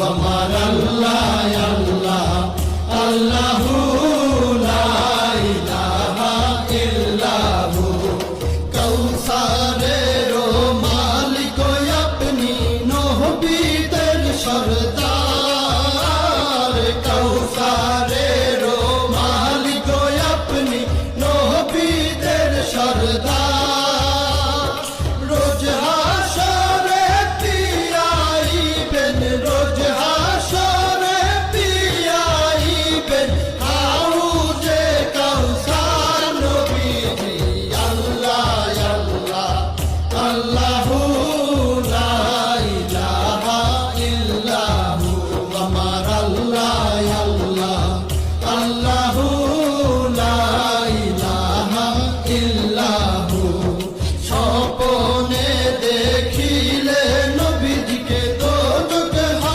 আমার আল্লাহ আল্লাহ আল্লাহু লা ইলাহা ইল্লাহু কাউসারের মালিক আপনি নবীদের সরদার